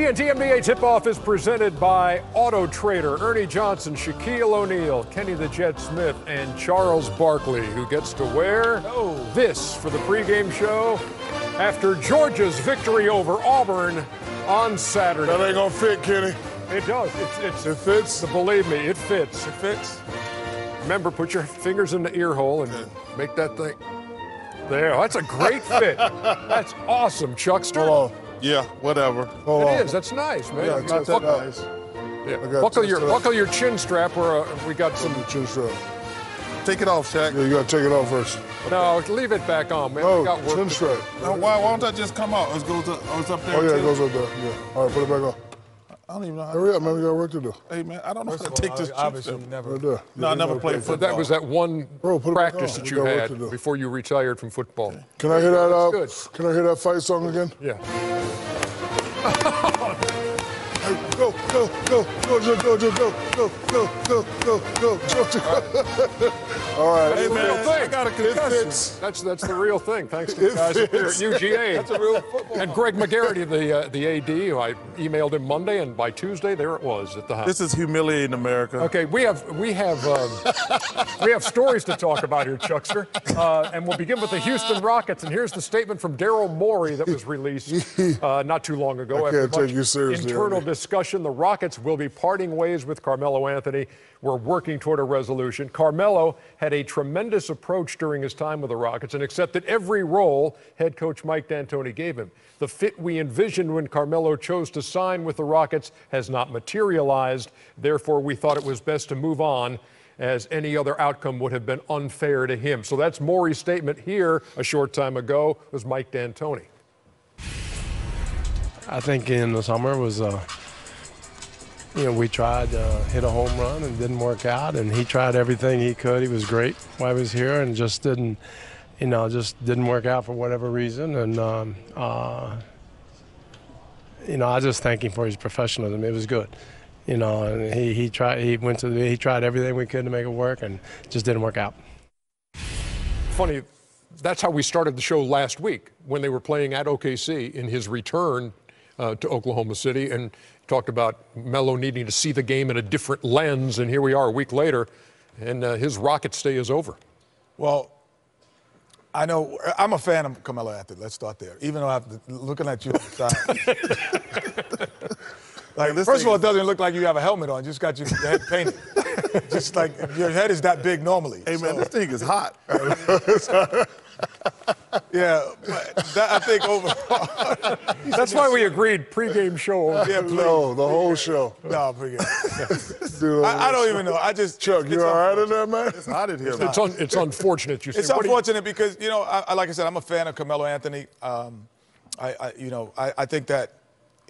TNT NBA tip-off is presented by Auto Trader. Ernie Johnson, Shaquille O'Neal, Kenny the Jet Smith, and Charles Barkley, who gets to wear this for the pregame show after Georgia's victory over Auburn on Saturday. That ain't gonna fit, Kenny. It does. It fits? Believe me, it fits. It fits? Remember, put your fingers in the ear hole and make that thing. There, that's a great fit. That's awesome, Chuckster. Hold on. Yeah, whatever. Hold on. It is. That's nice, man. Yeah, that's nice. Yeah. Buckle your chin strap. We got some chin strap. Take it off, Shaq. Yeah, you gotta take it off first. No, leave it back on, man. No, we got work chin strap. Why don't that just come out? It goes up. Oh, it's up there. Oh yeah, too? it goes up there. Yeah. All right, put it back on. I don't even know how. Hurry up, man. We got work to do. Hey, man, I don't know how to take this obviously chip. never. Right there. No, I never played football. That was that one practice that you had before you retired from football. Can I hear that? Good. Can I hear that fight song again? Yeah. Go, go, go, go, go, go, go, go, go, go, go, go, go. All right. Hey, man, I got a concussion. That's the real thing. Thanks to the guys here at UGA. That's a real football. And Greg McGarity, the AD, who I emailed him Monday, and by Tuesday there it was at the house. This is humiliating America. Okay, we have stories to talk about here, Chuckster, and we'll begin with the Houston Rockets. And here's the statement from Daryl Morey that was released not too long ago. I can't take you seriously. Internal discussion: the Rockets will be parting ways with Carmelo Anthony. We're working toward a resolution. Carmelo had a tremendous approach during his time with the Rockets and accepted every role head coach Mike D'Antoni gave him. The fit we envisioned when Carmelo chose to sign with the Rockets has not materialized. Therefore, we thought it was best to move on, as any other outcome would have been unfair to him. So that's Morey's statement here a short time ago was Mike D'Antoni. I think in the summer was we tried to hit a home run and didn't work out, and he tried everything he could. He was great while he was here, and just didn't work out for whatever reason. And I just thank him for his professionalism. It was good, and he tried everything we could to make it work, and just didn't work out. Funny, that's how we started the show last week when they were playing at OKC in his return to Oklahoma City, and talked about Melo needing to see the game in a different lens, and here we are a week later, and his Rocket stay is over. Well, I know I'm a fan of Carmelo Anthony. Let's start there. Even though I'm looking at you on the side. First of all, it doesn't look like you have a helmet on. You just got your head painted. Just like your head is that big normally. Hey, man, this thing is hot. Yeah, but I think overall. That's why we agreed pregame show. Yeah, please. No, the whole show. No, pregame. Dude, I don't even know. Chuck, you all right in there, man? It's hot in here. It's unfortunate. You say. It's unfortunate because, like I said, I'm a fan of Carmelo Anthony. I think that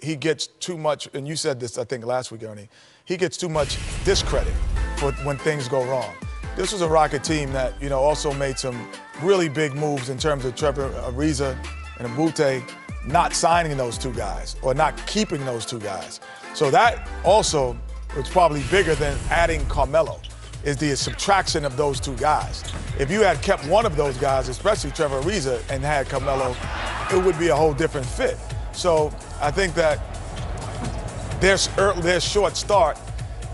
he gets too much, and you said this, I think, last week, Ernie, he gets too much discredit for when things go wrong. This was a Rocket team that, also made some really big moves in terms of Trevor Ariza and Abute not signing those two guys or not keeping those two guys. So that also was probably bigger than adding Carmelo, is the subtraction of those two guys. If you had kept one of those guys, especially Trevor Ariza, and had Carmelo, it would be a whole different fit. So I think that their short start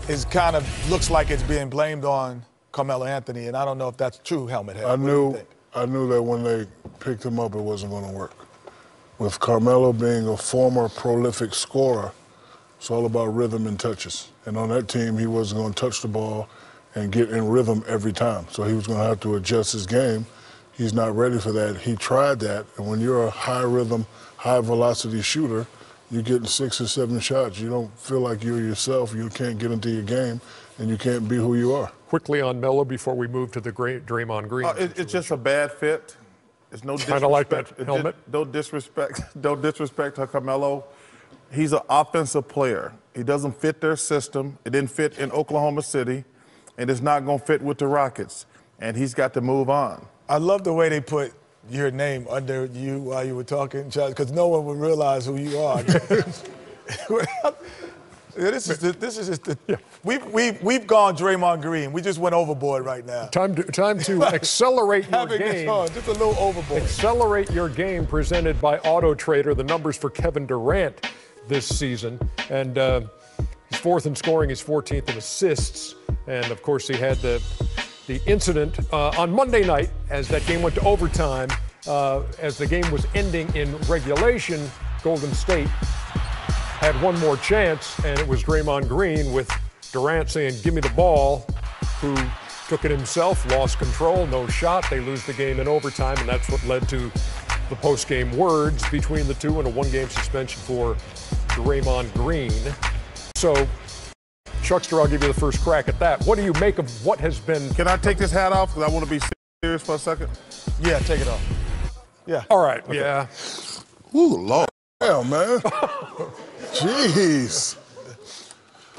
is kind of looks like it's being blamed on Carmelo Anthony, and I don't know if that's true, Helmet Head. I knew that when they picked him up, it wasn't going to work. With Carmelo being a former prolific scorer, it's all about rhythm and touches. And on that team, he wasn't going to touch the ball and get in rhythm every time. So he was going to have to adjust his game. He's not ready for that. He tried that, and when you're a high-rhythm, high-velocity shooter, you're getting 6 or 7 shots. You don't feel like you're yourself. You can't get into your game, and you can't be who you are. Quickly on Melo before we move to the Draymond Green. It's just a bad fit. It's no disrespect. Kind of like that helmet. Don't disrespect Carmelo. He's an offensive player. He doesn't fit their system. It didn't fit in Oklahoma City, and it's not going to fit with the Rockets. And he's got to move on. I love the way they put your name under you while you were talking, because no one would realize who you are. This is just we've gone Draymond Green. We just went overboard right now. Time to accelerate your game. Just a little overboard. Accelerate your game presented by Auto Trader. The numbers for Kevin Durant this season. And he's 4th in scoring, he's 14th in assists. And of course, he had the incident on Monday night as that game went to overtime. As the game was ending in regulation, Golden State had one more chance, and it was Draymond Green with Durant saying, "Give me the ball," who took it himself, lost control, no shot. They lose the game in overtime, and that's what led to the post-game words between the two and a one-game suspension for Draymond Green. So, Chuckster, I'll give you the first crack at that. What do you make of what has been... Can I take this hat off? Because I want to be serious for a second. Yeah, take it off. Yeah. All right, okay. Yeah. Ooh, Lord. Hell, man. Jeez.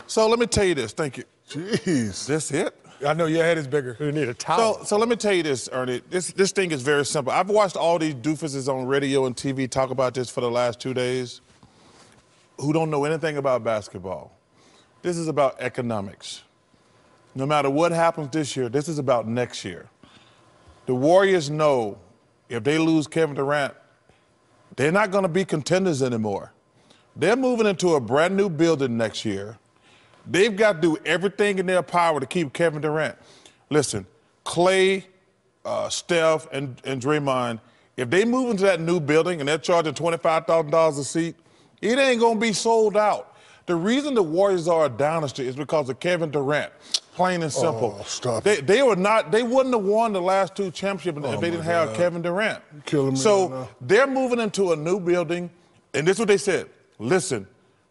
So let me tell you this. Thank you. Jeez. This it? I know your head is bigger. You need a towel. So let me tell you this, Ernie. This thing is very simple. I've watched all these doofuses on radio and TV talk about this for the last 2 days who don't know anything about basketball. This is about economics. No matter what happens this year, this is about next year. The Warriors know if they lose Kevin Durant, they're not going to be contenders anymore. They're moving into a brand new building next year. They've got to do everything in their power to keep Kevin Durant. Listen, Clay, Steph, and Draymond, if they move into that new building and they're charging $25,000 a seat, it ain't going to be sold out. The reason the Warriors are a dynasty is because of Kevin Durant. Plain and simple. Oh, stop it. They wouldn't have won the last 2 championships if they didn't have Kevin Durant. You're killing me so right now. they're moving into a new building, and this is what they said. Listen,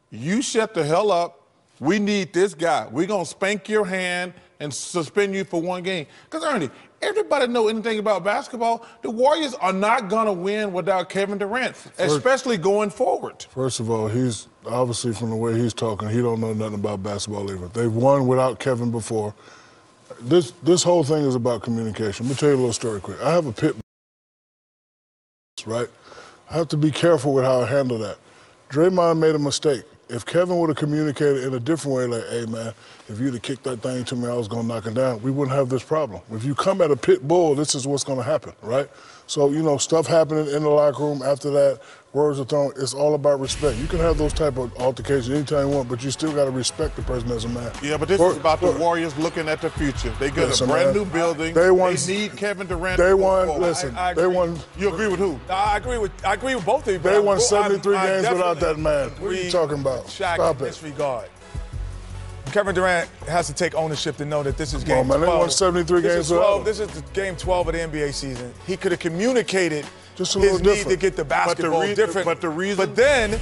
you shut the hell up. We need this guy. We're going to spank your hand and suspend you for 1 game. Because, Ernie, everybody know anything about basketball. The Warriors are not going to win without Kevin Durant, especially going forward. First of all, he's obviously, from the way he's talking, he don't know nothing about basketball either. They've won without Kevin before. This whole thing is about communication. Let me tell you a little story quick. I have a pit bull, right? I have to be careful with how I handle that. Draymond made a mistake. If Kevin would have communicated in a different way, like, hey, man, if you'd have kicked that thing to me, I was going to knock it down, we wouldn't have this problem. If you come at a pit bull, this is what's going to happen, right? So, you know, stuff happening in the locker room after that, words are thrown, it's all about respect. You can have those type of altercations anytime you want, but you still got to respect the person as a man. Yeah, but this is about the Warriors looking at the future. They got a brand new building. They need Kevin Durant. They won, listen, they won. You agree with who? I agree with both of you. They won 73 games without that man. What are you talking about? Shaq, Stop in it. this regard. Kevin Durant has to take ownership to know that this is game 12. They won 73 games without. This is game 12 of the NBA season. He could have communicated just a his little need to get the basketball different. But then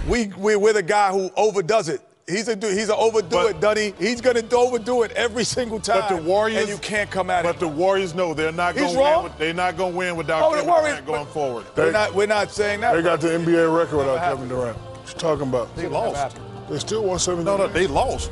we're the guy who overdoes it. He's an overdo it, Dunny. He's going to overdo it every single time. But the Warriors, and you can't come at it. But the Warriors know they're not going to win. They're not going to win without Kevin Durant going forward. We're not saying that. They got the NBA record without Kevin Durant. What you talking about? They lost. They still won 70. No, they lost.